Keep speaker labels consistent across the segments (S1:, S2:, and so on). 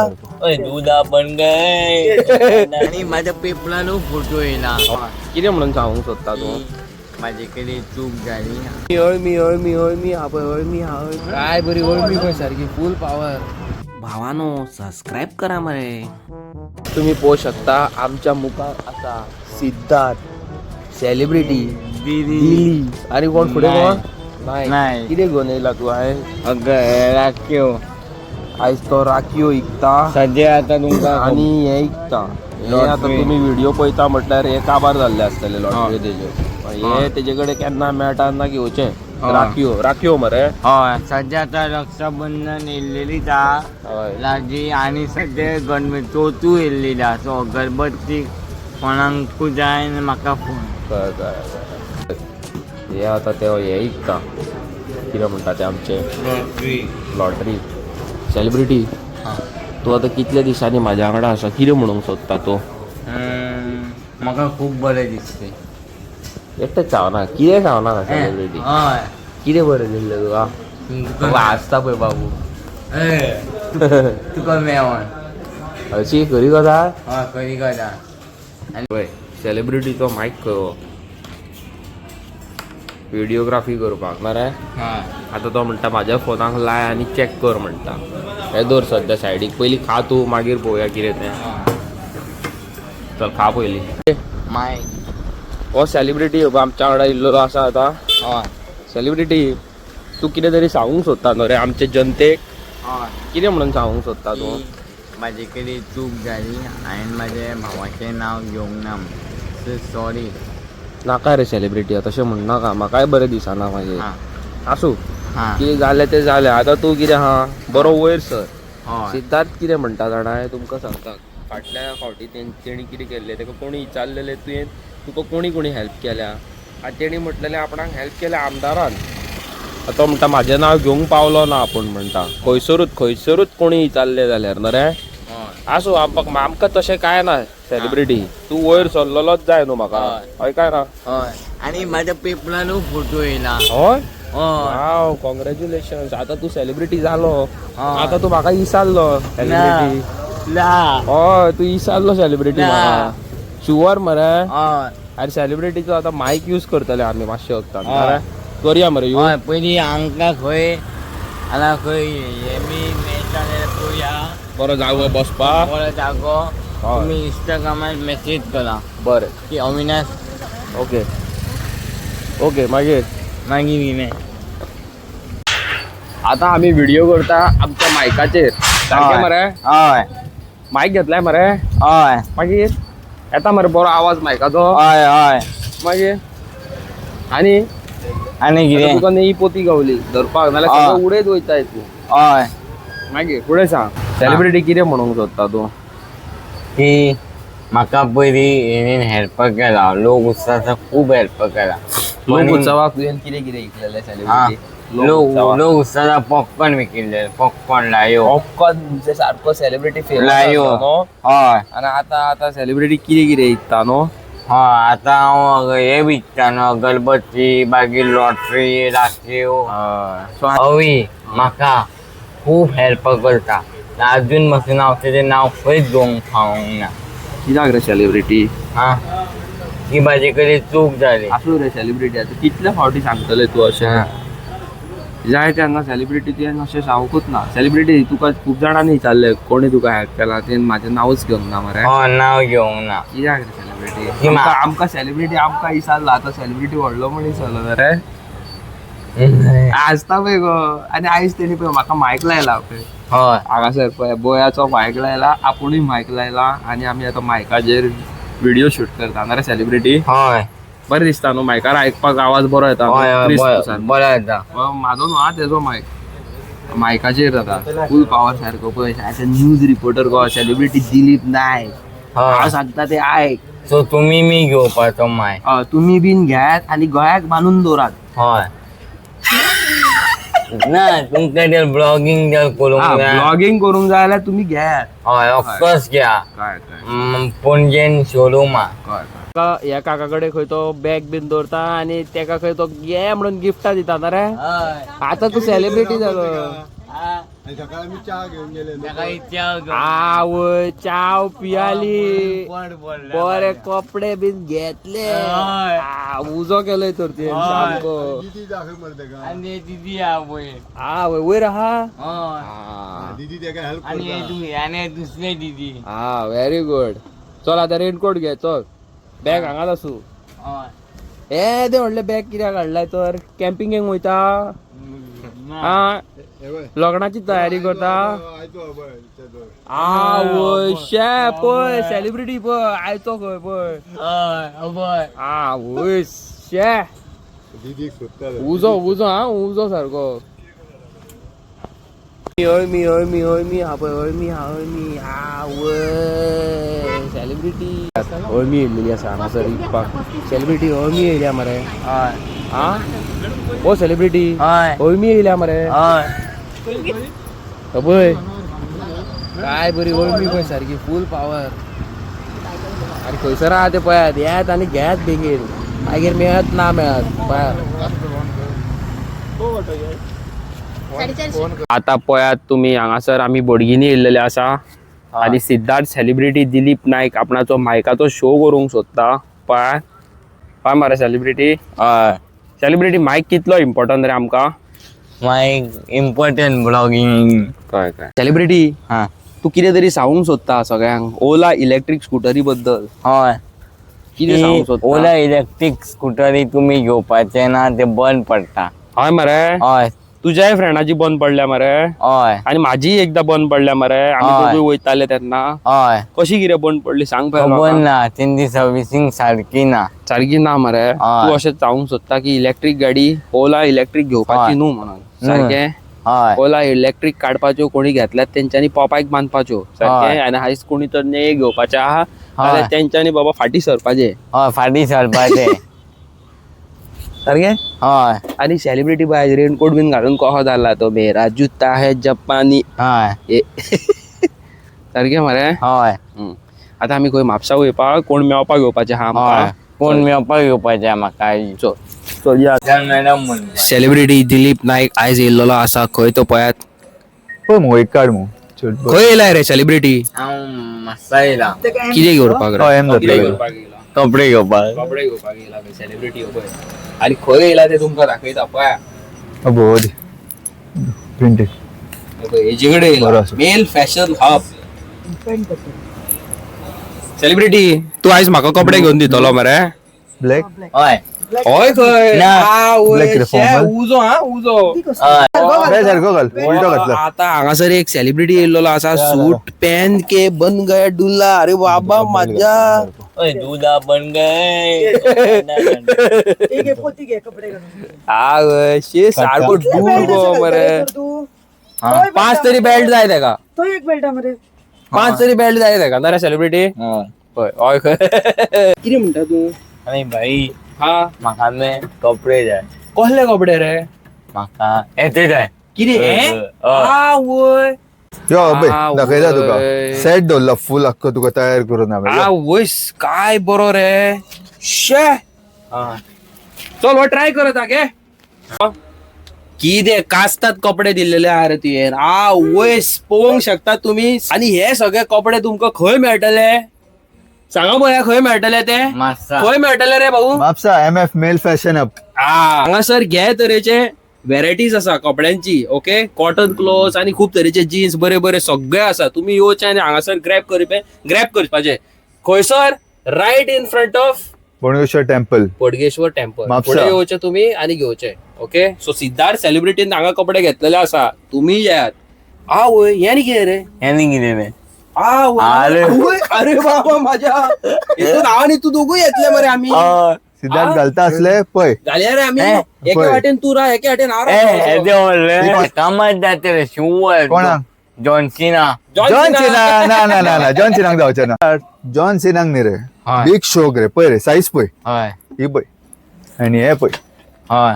S1: दुधा पण काय
S2: आणि माझ्या पेपरालो फोटो येला
S3: किती म्हणून सांगू सोदता तू
S2: माझ्याकडे चूक झाली.
S3: काय बरी ओळमी पण सारखी फुल पॉवर.
S1: भावानो सबस्क्राईब करा मरे.
S3: तुम्ही पोहू शकता आमच्या मुखार आता सिद्धार्थ सेलिब्रिटी दिली आणि कोण पुढे कोण
S2: नाही.
S3: किती घेऊन येला तू आहे
S2: अगं राखीव
S3: आयज तो राखीव इकता
S2: सध्या आता तुमका
S3: आणि हे इकता. हे आता तुम्ही व्हिडिओ पळयता म्हटल्यार हे काबार जाल्ले आसतले लॉटरी तेजे. हे तेजे कडेन केन्ना मेळटा ना घेवचे. राखीव मरे.
S2: हय सध्या आता रक्षाबंधन येयल्लेलीच
S3: हय.
S2: लागी आणि सध्या गणपती चवथू येयल्लेली आहा. सो गणपती कोणाकू जाय आनी म्हाका फोन
S3: कळ्ळें. हे आता ते हे इकता कितें म्हणटा ते आमचे लॉटरी सेलिब्रिटी. तूं आतां कितल्या दिसांनी म्हाज्या वांगडा आसा कितें म्हणूंक सोदता तूं.
S2: म्हाका खूब बरें दिसलें.
S3: एकटेच चावना कितें चावना सेलिब्रिटी
S2: हय
S3: कितें बरें दिसलें तुका वाचता पळय बाबू
S2: तुका मेवण
S3: अशी खरी गजाल.
S2: हय खरी गजाल.
S3: पळय सेलिब्रिटीचो मायक खंय व्हिडिओग्राफी करपाक मरे. आतां तो म्हणटा म्हाज्या फोनाक लाय आनी चॅक कर म्हणटा. हे दवर सद्या सायडीक पयलीं खा तूं मागीर पळोवया कितें तें. चल खा पयलीं.
S2: माय
S3: हो सेलिब्रिटी आमच्या वांगडा इल्लो आसा आतां.
S2: हय
S3: सेलिब्रिटी तूं कितें तरी सांगूंक सोदता न्हू रे आमचे जनतेक.
S2: हय
S3: कितें म्हणून सांगूंक सोदता तूं.
S2: म्हाजे कडेन चूक जाली हांवें म्हाज्या भावाचें नांव घेवंक ना. So sorry.
S3: नाका रे सेलिब्रिटी तशें म्हणनाका म्हाकाय बरें दिसना मागीर. आसूं
S2: हां
S3: कितें जालें तें जालें. आतां तूं कितें आहा बरो वयर सर.
S2: हय
S3: सिद्धार्थ कितें म्हणटा जाणा हांवें तुमकां सांगता. फाटल्या फावटी तेणी कितें केल्लें तेका कोणी विचारलेलें तुका कोणी हेल्प केल्या. आतां तेणी म्हटलेलें आपणाक हेल्प केल्या आमदारान. तो म्हणटा म्हाजें नांव घेवंक पावलो ना आपूण म्हणटा. खंयसरूच कोणी विचारलें जाल्यार न्हू रे. आसूं आमकां तशें कांय ना सेलिब्रिटी. तूं वयर सरलेलोच जाय न्हू म्हाका. हय काय ना.
S2: हय आनी म्हाज्या पेपरालो फोटो येला.
S3: हय
S2: हय
S3: वाव कॉंग्रॅच्युलेशन्स. आतां तूं सेलिब्रिटी जालो. आतां तूं म्हाका विसारलो सेलिब्रिटी.
S2: ला
S3: हय तूं विसारलो सेलिब्रिटी म्हाका. शुअर मरे.
S2: हय
S3: अरे सेलिब्रिटीचो आतां मायक यूज करतले आमी मातशें वखदां मरे. करया मरे यूज.
S2: हय पयलीं हांकां खंय आतां खंय हेमी मेळटा जाल्यार पळोवया.
S3: बरो जागो बसपाक.
S2: बरो जागो. तुमी इंस्टाग्रामार मेसेज करा
S3: बरें
S2: की अविनाश.
S3: ओके ओके मागीर
S2: कितें
S3: आतां आमी व्हिडिओ करता आमच्या मायकाचेर. सारकें मरे.
S2: हय
S3: मायक घेतलाय मरे.
S2: हय
S3: मागीर येता मरे बरो आवाज मायकाचो.
S2: हय हय
S3: मागीर आनी
S2: कितें
S3: तुका नेई पोती गावली धरपाक नाल्यार सगळं उडयत वयताय तूं.
S2: हय
S3: मागीर फुडें सांग. सेलिब्रिटी कितें म्हणूंक सोदता तूं.
S2: की म्हाका पयलीं हेणेन हेल्प केला. लोक उत्सवाचा खूब हेल्प केला.
S3: लोक उत्सवाक तुवें कितें विकलेलें सेलिब्रिटी.
S2: लोक उत्सवाचा पॉपकॉर्न विकिल्ले. पॉपकॉर्न लायो
S3: पॉपकॉर्न म्हणजे सारको सेलिब्रिटी फेमस
S2: लायो.
S3: न्हू.
S2: हय
S3: आनी आतां सेलिब्रिटी कितें विकता न्हू.
S2: हय आतां हांव हे विकता न्हू गणपती मागीर लॉटरी राखीव. अवी म्हाका खूब हेल्प करता. अजून पासून हांव तेजें नांव खंयच घेवंक पावूंक ना.
S3: कित्याक रे सेलिब्रिटी.
S2: की म्हाजे कडेन चूक जाली.
S3: आसूं रे सेलिब्रिटी आतां कितले फावटी सांगतले तूं अशें. जाय तेन्ना सेलिब्रिटी तुवें अशें सांगूंकूच ना. सेलिब्रिटी तुका खूब जाणांनी विचारले कोणी तुका हेल्प केला तें म्हाजें नांवच घेवंक ना मरे.
S2: हय नांव घेवंक ना.
S3: कित्याक रे सेलिब्रिटी. आमकां सेलिब्रिटी आमकां विचारला आतां सेलिब्रिटी व्हडलो मनीस जालो ना रे. आसता पळय गो. आनी आयज तेणी पळय म्हाका मायक लायला पळय.
S2: हय
S3: हांगासर पळय बोयाचो मायक लायला आपुणूय मायक लायला आनी आमी आतां मायकाचेर व्हिडिओ शूट करता ना रे सेलिब्रिटी.
S2: हय
S3: बरें दिसता न्हू मायकार आयकपाक आवाज बरो येता.
S2: बरो येता.
S3: म्हाजो न्हू हा तेजो मायक मायकाचेर जाता फूल पावर सारको पळय. न्यूज रिपोर्टर गो सेलिब्रिटी दिलीप नायक हांव सांगता ते आयक.
S2: सो तुमी मी घेवपाचो माय.
S3: तुमी बीन घेयात आनी गोंयाक बांदून दवरात.
S2: हय ना तुमकां जर ब्लॉगिंग जर करूंक जाय.
S3: ब्लॉगिंग करूंक जाय जाल्यार तुमी घेयात.
S2: हय ऑफकोर्स घ्या. पणजेन शोरूमा.
S3: ह्या काका कडेन खंय तो बॅग बीन दवरता आनी तेका खंय तो घे म्हणून गिफ्टां दिता ना रे. आतां तूं सेलिब्रिटी जालो.
S4: सकाळी मी चहा घेऊन गेलेलो.
S2: काही चहा घेऊन
S1: आवय चाव पियाली
S2: पोट भरलं.
S1: बरे कपडे बिन घेतले
S2: होय.
S1: उजो केलंय तर ते
S2: होय.
S1: सामको.
S4: दीदी दाखव मरते का
S2: आणि दीदी आवय
S1: आवय वयर हा
S4: दीदी ते काय हेल्प
S2: आणि
S4: करता.
S2: आणि दुसरे दीदी
S1: हा व्हेरी गुड. चल आता रेनकोट घे चल. बॅग हांगात असू.
S2: होय.
S1: ए ते म्हणले बॅग कित्याक काढलाय तर कॅम्पिंगेक वयता हा
S4: हे बघ.
S1: लग्नाची तयारी करता.
S4: आयतो बघ, त्याचं.
S1: आवय शे पय सेलिब्रिटी पय आयतो खंय पय
S2: होय.
S1: आवय शे
S4: दीदी सुटता
S1: उजो उजो हा उजो सारको. हळमी हळमी हळमी हा पय हळमी हा हळमी आवय सेलिब्रिटी हळमी येयलेली आसा हांगासर इकपाक. सेलिब्रिटी हळमी येयल्या मरे.
S2: होय.
S1: हा ओ सेलिब्रिटी
S2: होय.
S1: हळमी येयल्या मरे.
S2: होय.
S1: पय काय बरी हळमी पय सारखी फुल पावर. अरे खंयसर आहा ते पळयात येत आनी घेयात बेगीन मागीर मेळत ना मेळत पळयात. आता पळयात तुम्ही हांगासर आमी बोडगिनी येयल्लेले आसा आनी सिद्धार्थ सेलिब्रिटी दिलीप नायक आपणाचो मायकाचो शो करूंक सोदता. पळय पळय मरे सेलिब्रिटी. सेलिब्रिटी मायक कितलो इम्पॉर्टंट रे आमकां.
S2: माय इम्पॉर्टंट ब्लॉगिंग.
S1: काय काय सेलिब्रिटी
S2: हा.
S1: तू कितें तरी सांगूंक सोदता सगळ्यांक ओला इलेक्ट्रीक स्कुटरी बद्दल
S2: होय.
S1: कितें सांगूंक सोदता.
S2: ओला इलेक्ट्रिक स्कूटरी तुम्ही घेवपाचे ना ते बंद पडटा.
S1: हय मरे
S2: हय.
S1: तुझ्याय फ्रेंडाची बंद पडल्या मरे
S2: हय.
S1: आणि माझी एकदा बंद पडल्या मरे. आमी
S2: हय.
S1: दोघूय वयताले तेन्ना
S2: हय.
S1: कशी कितें बंद पडली सांग पळय
S2: बंद
S1: लोकांक.
S2: ना तेंची सर्विसिंग सारखी ना.
S1: सारकी ना मरे.
S2: हय.
S1: तू अशें सांगूंक सोदता की इलेक्ट्रीक गाडी ओला इलेक्ट्रीक घेवपाची
S2: हय.
S1: न्हू म्हणून सारकें.
S2: हय.
S1: ओला इलेक्ट्रीक काडपाच्यो कोणी घेतल्यात तेंच्यांनी पोपायक बांदपाच्यो सारकें.
S2: हय.
S1: आनी आयज कोणी तर ने घेवपाचे आहा जाल्यार
S2: हय.
S1: तेंच्यांनी बाबा फाटी सरपाचे
S2: हय. फाटी सरपाचे.
S1: सारकें.
S2: हय.
S1: आणि सेलिब्रिटी बाय रेनकोट बीन घालून कहो जाला तो मेरा जूता है जपानी.
S2: हय.
S1: सारकें मरे.
S2: हय.
S1: आता आमी खंय म्हापसा वयपाक कोण मेवपाक येवपाचे आहा
S2: हय.
S1: आमकां.
S2: कोण मेवपाक येवपाचे म्हाका.
S1: चल या.
S2: मॅडम म्हणटा.
S1: सेलिब्रिटी दिलीप नायक आयज येयल्लो आसा खंय तो पळयात.
S4: पण मोहित काढ मग
S1: खंय येयलाय रे सेलिब्रिटी.
S2: हांव मास्सा येयला
S1: कितें घेवपाक रे.
S4: हय, एम जातलो.
S1: कितें घेवपाक येयला.
S2: कपडे घेवपाक.
S1: कपडे घेवपाक येयला सेलिब्रिटी पळय. आनी खंय येयला ते तुमकां दाखयता पळया.
S4: बोध प्रिंटेड
S1: हेजे कडेन
S4: बरो
S1: येयला
S4: आसा.
S1: Male fashion hub. सेलिब्रिटी तू आयज म्हाका कपडे घेवन दितलो मरे.
S4: ब्लॅक
S2: हय.
S1: हय खंय.
S2: ना.
S4: Black रे, formal.
S1: उजो हा उजो.
S2: हय.
S4: सारखो घाल उलटो घातला.
S1: आता हांगासर एक सेलिब्रिटी येयल्लो आसा सूट पहन के बन गया डुल्ला. अरे बाबा मजा.
S2: ओय दूधा बन गए.
S1: आवय शे सारको डूर गो मरे. 5 तरी बेल्ट जाय तेका.
S5: तो एक बेल्ट मरे
S1: 5 तरी बेल्ट जाय तेका ना रे सेलिब्रिटी.
S2: हय.
S1: हय हय खंय. कितें म्हणटा तू.
S2: अरे भाई
S1: हा
S2: म्हाका ने कपडे जाय.
S1: कसले कपडे रे.
S2: म्हाका येते जाय.
S1: कितें हे.
S2: हय.
S1: आवय
S4: यो अबे
S1: आवय.
S4: दाखयता तुका सेट दवरला फुल अख्खो तुका तयार करून हांवें.
S1: आवय काय बरो रे. शे
S2: हय.
S1: चल हो ट्राय करत आगे. कितें कास्तात कपडे दिलेले आहा रे तुवें. वयस पळोवंक शकता तुम्ही. आणि हे सगळे कपडे तुमकां खंय मेळटले सांगा पळया. खंय मेळटले ते.
S2: मास्सा.
S1: खंय मेळटले रे भाऊ.
S4: Mapusa MF male fashion up.
S1: हांगासर घे तरेचे व्हेरायटीज आसा कपड्यांची. ओके कॉटन क्लोथ्स आणि खूप तरेचे जीन्स बरे बरे सगळे आसा. तुम्ही येवचे आणि हांगासर ग्रॅब करपाचे. खंयसर right in front of
S4: Bodgeshwar temple.
S1: Bodgeshwar temple.
S4: Mapusa.
S1: पुढे येवचे तुम्ही आणि घेवचे. ओके सो सिद्धार्थ सेलिब्रिटीन हांगा कपडे घेतलेले आसा. तुम्ही यात. वय हे नी कितें रे.
S2: यांनी कितें रे.
S1: अरे अरे बाबा माझ्या हितून हांव आनी तू दोगूय येतले मरे आमी.
S4: सिद्धार्थ घालता असले पय
S1: घालया रे आमी. एके
S4: पळय.
S1: वाटेन तू राह एके वाटेन हांव
S2: येते
S1: राहता.
S2: म्हणले कामात जाते रे शिव.
S4: कोणाक?
S2: John Cena.
S4: जॉन सिना ना ना ना ना जॉन सिनाक जावचे ना. जॉन सिनाक न्ही रे
S2: हय.
S4: बिग शोक रे पय रे साईज पय
S2: हय.
S4: ही पय आणि हे पय
S2: हय.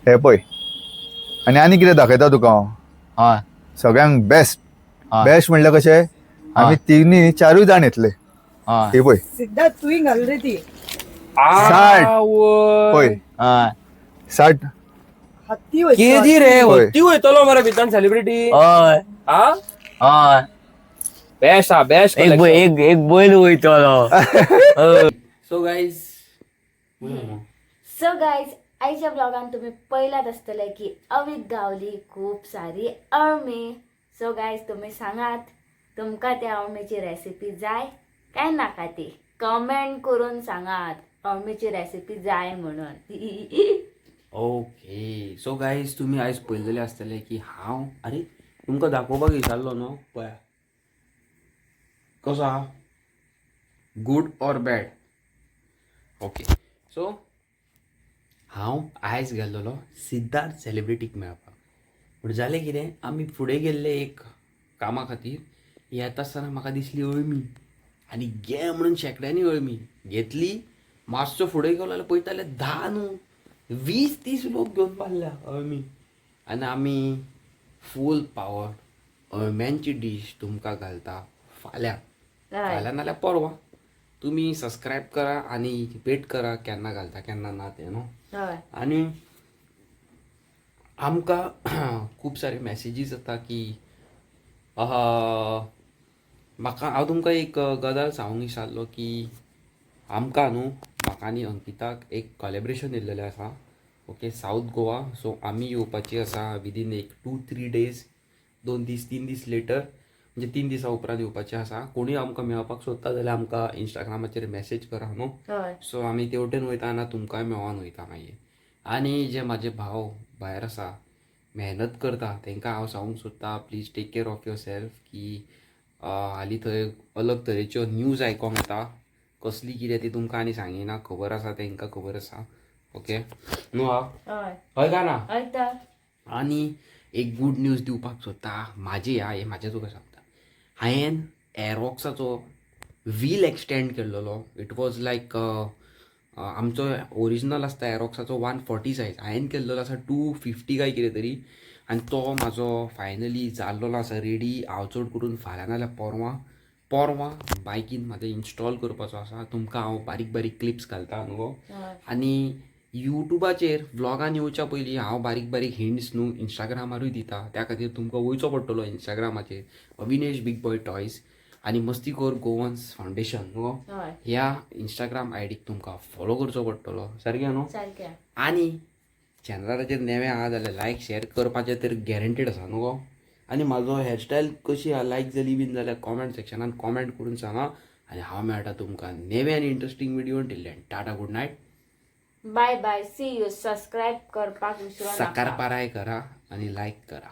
S4: हे पय आणि कितें दाखयता तुका हांव
S2: हय.
S4: सगळ्यांक बेस्ट
S2: हय.
S4: बेस्ट म्हणल्यार कशें आमी तिनी 4 जाण येतले.
S2: हय.
S4: हे पय
S5: सिद्धार्थ तुही घाल रे ती.
S4: साठ. पय
S2: हय.
S4: 60
S5: हत्ती वयता.
S3: केजी रे
S4: होय.
S3: ती वयतलो मरे भितर सेलिब्रिटी
S2: हय
S3: हा
S2: हय
S3: बेस्ट हा बेस्ट
S2: एक बैल वयतलो
S3: सो गाईज
S6: सो गाईज आईच्या ब्लॉगान तुम्ही पहिलाच असतले की अवीक गावली खूप सारी अळमी. सो गाईज तुम्ही सांगात तुमका त्या अळमीची रेसिपी जाय काय नाका ती कमेंट करून सांगात अळमीची रेसिपी जाय म्हणून.
S3: ओके सो गाईज तुम्ही आयज पळयलेले आसतले की हांव अरे तुमकां दाखोवपाक विचारलो न्हू पळया कसो आहा good or bad. Okay so हांव आयज गेल्लोलो सिद्धार्थ सेलिब्रिटीक मेळपाक. पूण जालें कितें आमी फुडें गेल्ले एक कामा खातीर येता आसतना म्हाका दिसली अळमी आनी घे म्हणून शेकड्यांनी अळमी घेतली. मातसो फुडें गेलो जाल्यार पळयताले 10 न्हू 20-30 लोक घेवन पावल्या अळमी आनी आमी फूल पावर अळम्यांची डीश तुमकां घालता फाल्यां नाल्यार परवा. तुम्ही सबस्क्राईब करा आणि वेट करा केन्ना घालता केन्ना ना ते न्हू. आणि आमकां खूब सारे मॅसेजीस येता की म्हाका हांव तुमकां एक गजाल सांगूंक विचारलो की आमकां न्हू म्हाका आनी अंकिताक एक कोलॅबरेशन येयल्लेलें आसा. Okay south Goa. सो आमी येवपाची आसा विदीन एक 2-3 डेज 2 दीस 3 दीस लेटर म्हणजे 3 दिसां उपरांत येवपाचें आसा. कोणूय आमकां मेळपाक सोदता जाल्यार आमकां इंस्टाग्रामाचेर मेसेज करा न्हू. सो आमी तेवटेन वयता आनी तुमकांय मेळोन वयता मागीर. आनी जे म्हाजे भाव भायर आसा मेहनत करता तांकां हांव सांगूंक सोदता please take care of yourself की हालीं थंय अलग तरेच्यो न्यूज आयकोंक येता कसली कितें ती तुमकां आनी सांगिना खबर आसा तांकां खबर आसा. ओके न्हू हा हय काय ना. आनी एक गूड न्यूज दिवपाक सोदता म्हाजी हे म्हाजें तुका सांगता हांवें एरोक्साचो व्हील एक्सटेंड केल्लो. इट वॉज लायक आमचो ओरिजिनल आसता एरोक्साचो 140 सायज हांवें केल्लो आसा 250 काय कितें तरी आनी तो म्हाजो फायनली जाल्लो आसा रेडी. हांव चड करून फाल्यां नाल्यार परवां बायकीन म्हाजें इन्स्टॉल करपाचो आसा. तुमकां हांव बारीक बारीक क्लिप्स घालता न्हू. आनी युट्यूबाचेर व्लॉगान येवच्या पयलीं हांव बारीक बारीक हिंट्स न्हू इंस्टाग्रामारूय दिता. त्या खातीर तुमकां वयचो पडटलो इंस्टाग्रामाचेर अविनेश बिग बॉय टॉयज आनी मस्तीखोर गोवन्स फावंडेशन न्हू ह्या इंस्टाग्राम आयडीक तुमकां फॉलो करचो पडटलो. सारकें न्हू. आनी चॅनलाचेर नेवें आहा जाल्यार लायक शेअर करपाचें तर गॅरंटीड आसा न्हू. आनी म्हाजो हेअरस्टायल कशी आहा लायक जाली बीन जाल्यार कॉमेंट सेक्शनान कॉमेंट करून सांगा. आनी हांव मेळटा तुमकां नेवें आनी इंट्रस्टींग व्हिडिओन टिल्ल्यान tata good night.
S6: Bye bye see you. Subscribe करपाक विसरू नका.
S3: साकारपाराय करा आणि लाईक करा.